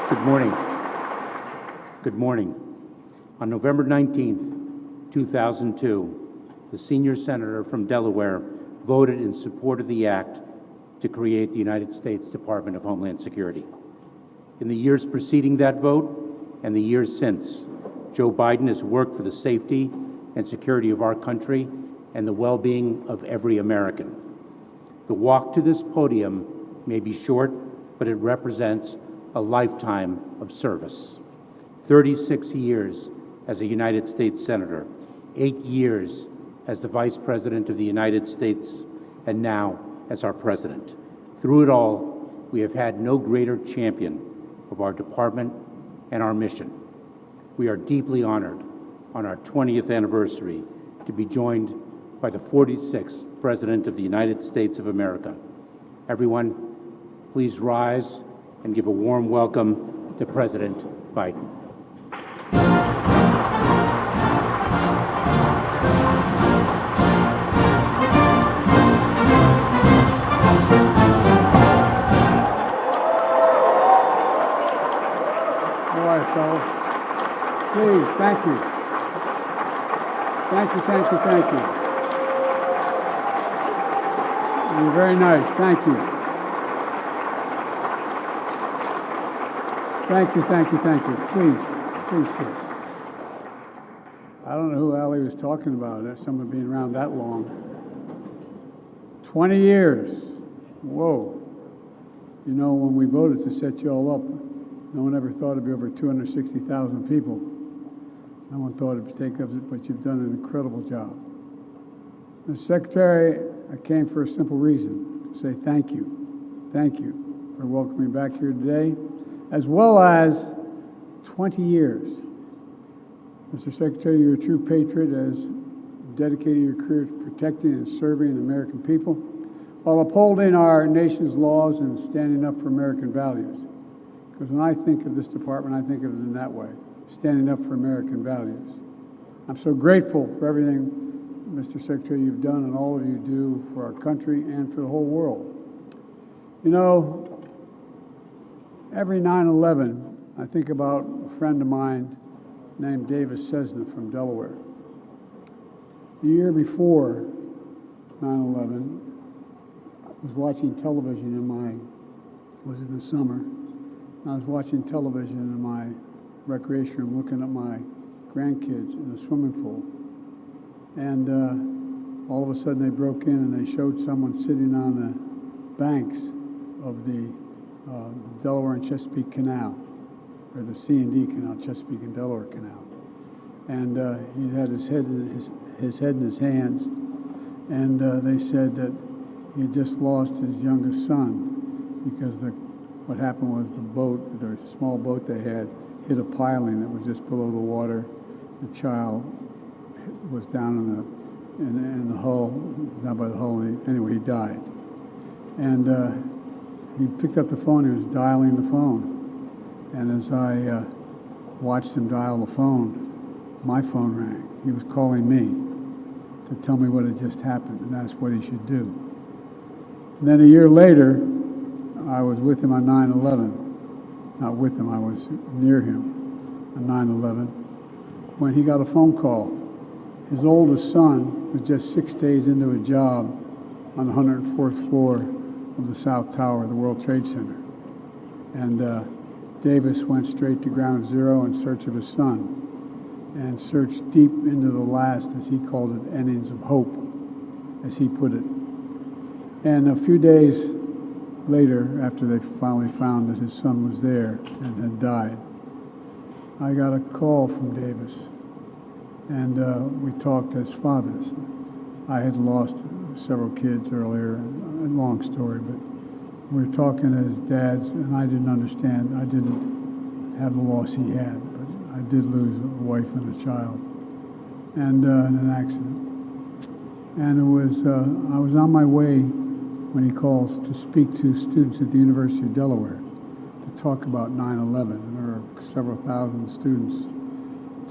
Good morning. Good morning. On November 19th, 2002, the senior senator from Delaware voted in support of the act to create the United States Department of Homeland Security. In the years preceding that vote and the years since, Joe Biden has worked for the safety and security of our country and the well-being of every American. The walk to this podium may be short, but it represents a lifetime of service. 36 years as a United States Senator, 8 years as the Vice President of the United States, and now as our President. Through it all, we have had no greater champion of our department and our mission. We are deeply honored on our 20th anniversary to be joined by the 46th President of the United States of America. Everyone, please rise and give a warm welcome to President Biden. All right, fellas. Please, thank you. Thank you, thank you, thank you. You're very nice. Thank you. Thank you, thank you, thank you. Please sit. I don't know who Ali was talking about, someone being around that long. 20 years. Whoa. You know, when we voted to set you all up, no one ever thought it'd be over 260,000 people. No one thought it'd take up it, but you've done an incredible job. Mr. Secretary, I came for a simple reason, to say thank you. Thank you for welcoming me back here today, as well as 20 years. Mr. Secretary, you're a true patriot, as dedicated your career to protecting and serving the American people, while upholding our nation's laws and standing up for American values. Because when I think of this department, I think of it in that way, standing up for American values. I'm so grateful for everything, Mr. Secretary, you've done and all of you do for our country and for the whole world. You know, every 9/11, I think about a friend of mine named Davis Cessna from Delaware. The year before 9/11, I was watching television it was in the summer, and I was watching television in my recreation room looking at my grandkids in the swimming pool. And all of a sudden they broke in and they showed someone sitting on the banks of the Delaware and Chesapeake Canal, or the C&D Canal, Chesapeake and Delaware Canal. And he had his head in his hands, and they said that he had just lost his youngest son because what happened was the small boat they had hit a piling that was just below the water. The child was down in the hull, down by the hull, and anyway, he died. And he picked up the phone, he was dialing the phone. And as I watched him dial the phone, my phone rang. He was calling me to tell me what had just happened and ask what he should do. And then a year later, I was with him on 9/11. Not with him, I was near him on 9/11, when he got a phone call. His oldest son was just 6 days into a job on the 104th floor of the South Tower of the World Trade Center. And Davis went straight to ground zero in search of his son and searched deep into the last, as he called it, innings of hope, as he put it. And a few days later, after they finally found that his son was there and had died, I got a call from Davis, and we talked as fathers. I had lost several kids earlier, a long story, but we were talking as dads, and I didn't understand. I didn't have the loss he had, but I did lose a wife and a child, and in an accident. And it was I was on my way when he calls to speak to students at the University of Delaware to talk about 9/11. There were several thousand students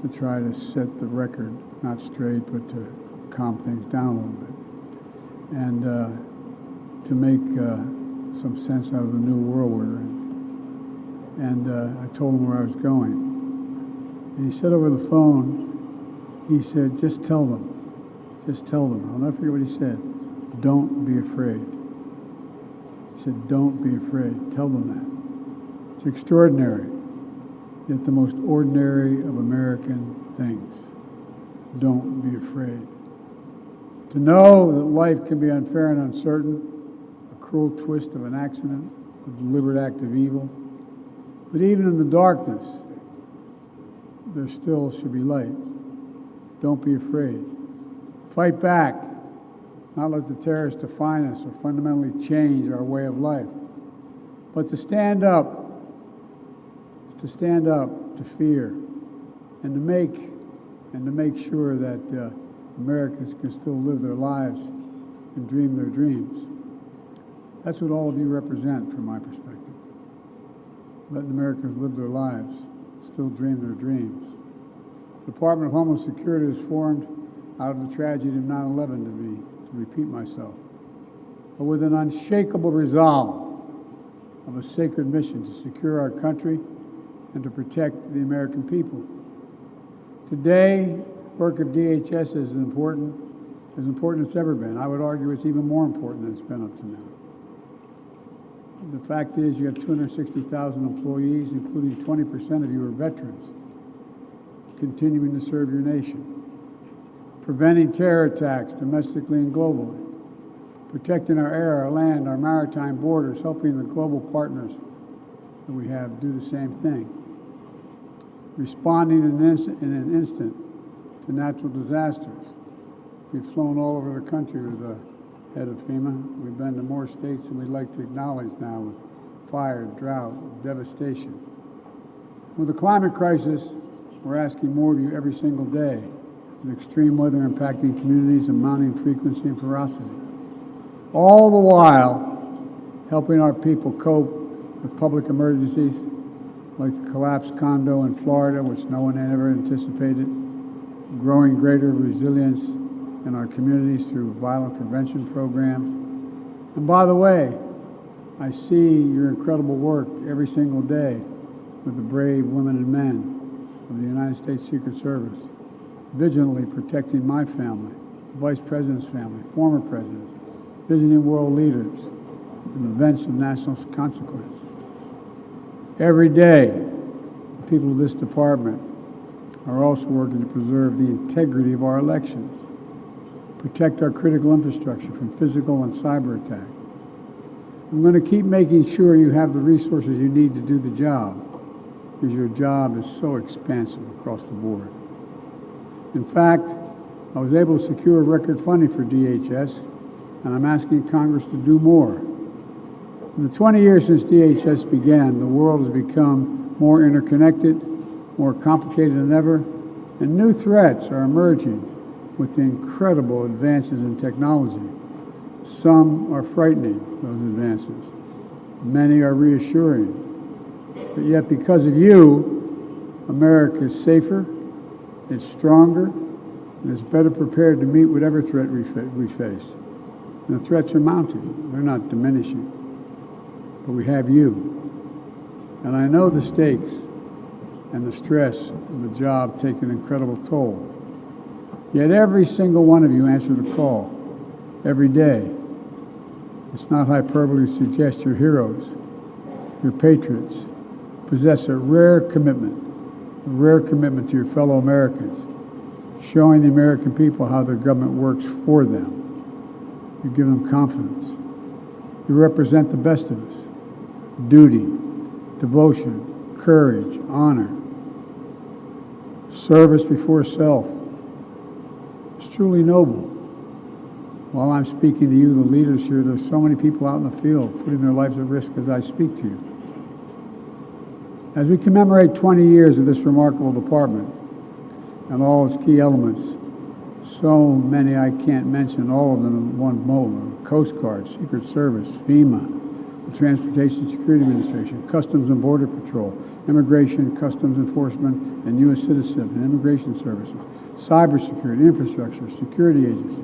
to try to set the record, not straight, but to calm things down a little bit, and to make some sense out of the new world we're in. And I told him where I was going. And he said over the phone, he said, just tell them. Just tell them. I'll never forget what he said. Don't be afraid. He said, don't be afraid. Tell them that. It's extraordinary, yet the most ordinary of American things. Don't be afraid. To know that life can be unfair and uncertain, a cruel twist of an accident, a deliberate act of evil. But even in the darkness, there still should be light. Don't be afraid. Fight back. Not let the terrorists define us or fundamentally change our way of life, but to stand up to fear, and to make sure that Americans can still live their lives and dream their dreams. That's what all of you represent from my perspective. Letting Americans live their lives, still dream their dreams. The Department of Homeland Security is formed out of the tragedy of 9/11, to repeat myself, but with an unshakable resolve of a sacred mission to secure our country and to protect the American people. Today, work of DHS is as important as it's ever been. I would argue it's even more important than it's been up to now. The fact is, you have 260,000 employees, including 20% of you are veterans, continuing to serve your nation, preventing terror attacks domestically and globally, protecting our air, our land, our maritime borders, helping the global partners that we have do the same thing, responding in an instant to natural disasters. We've flown all over the country with the head of FEMA. We've been to more states than we'd like to acknowledge now, with fire, drought, devastation. With the climate crisis, we're asking more of you every single day, with extreme weather impacting communities and mounting frequency and ferocity. All the while, helping our people cope with public emergencies like the collapsed condo in Florida, which no one had ever anticipated, growing greater resilience in our communities through violent prevention programs. And by the way, I see your incredible work every single day with the brave women and men of the United States Secret Service, vigilantly protecting my family, the Vice President's family, former presidents, visiting world leaders, and events of national consequence. Every day, the people of this department are also working to preserve the integrity of our elections, protect our critical infrastructure from physical and cyber attack. I'm going to keep making sure you have the resources you need to do the job, because your job is so expansive across the board. In fact, I was able to secure record funding for DHS, and I'm asking Congress to do more. In the 20 years since DHS began, the world has become more interconnected, more complicated than ever, and new threats are emerging with the incredible advances in technology. Some are frightening, those advances. Many are reassuring. But yet, because of you, America is safer, it's stronger, and is better prepared to meet whatever threat we face. And the threats are mounting, they're not diminishing. But we have you. And I know the stakes and the stress of the job take an incredible toll. Yet every single one of you answer the call every day. It's not hyperbole to suggest you're heroes, you're patriots, possess a rare commitment to your fellow Americans, showing the American people how their government works for them. You give them confidence. You represent the best of us. Duty, devotion, courage, honor, service before self. It's truly noble. While I'm speaking to you, the leaders here, there's so many people out in the field putting their lives at risk as I speak to you. As we commemorate 20 years of this remarkable department and all its key elements, so many I can't mention all of them in one moment: Coast Guard, Secret Service, FEMA, the Transportation Security Administration, Customs and Border Patrol, Immigration, Customs Enforcement, and U.S. Citizenship and Immigration Services, Cybersecurity, Infrastructure, Security Agency,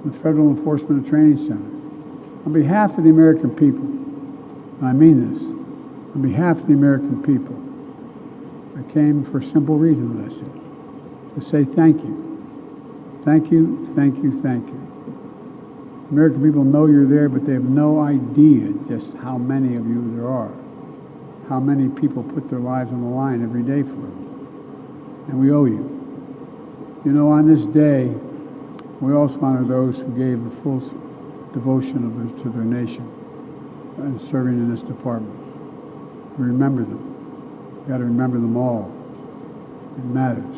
the Federal Enforcement and Training Center. On behalf of the American people, and I mean this, On behalf of the American people, I came for a simple reason, as I said, to say thank you. Thank you, thank you, thank you. American people know you're there, but they have no idea just how many of you there are, how many people put their lives on the line every day for you. And we owe you. You know, on this day, we also honor those who gave the full devotion to their nation and serving in this department. We remember them. We've got to remember them all. It matters.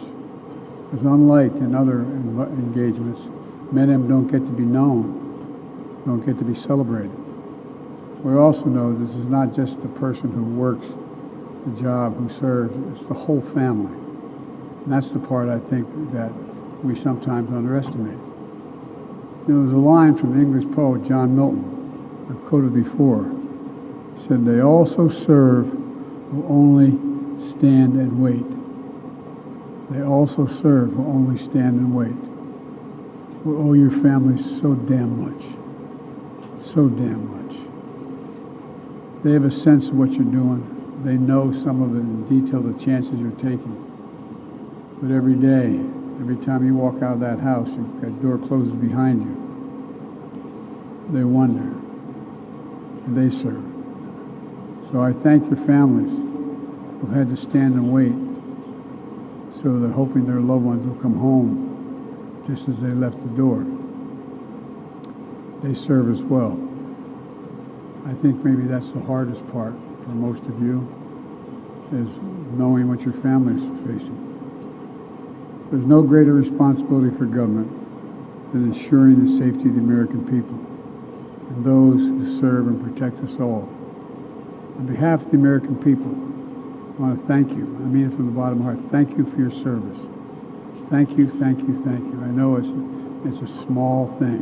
Because unlike in other engagements, many of them don't get to be known, don't get to be celebrated. We also know this is not just the person who works the job, who serves, it's the whole family. And that's the part I think that we sometimes underestimate. There was a line from the English poet John Milton, I've quoted before. He said, "They also serve who only stand and wait." They also serve who only stand and wait. We owe your families so damn much. So damn much. They have a sense of what you're doing. They know some of it in detail, the chances you're taking. But every day, every time you walk out of that house, that door closes behind you, they wonder, and they serve. So I thank your families who had to stand and wait, so they're hoping their loved ones will come home just as they left the door. They serve as well. I think maybe that's the hardest part for most of you, is knowing what your families are facing. There's no greater responsibility for government than ensuring the safety of the American people and those who serve and protect us all. On behalf of the American people, I want to thank you. I mean it from the bottom of my heart. Thank you for your service. Thank you, thank you, thank you. I know it's a small thing,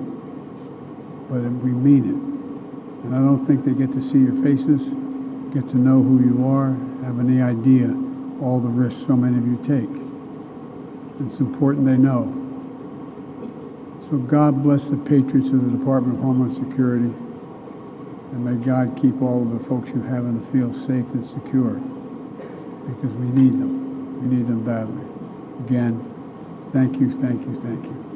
but we mean it. And I don't think they get to see your faces, get to know who you are, have any idea all the risks so many of you take. It's important they know. So God bless the patriots of the Department of Homeland Security, and may God keep all of the folks you have in the field safe and secure, because we need them. We need them badly. Again, thank you, thank you, thank you.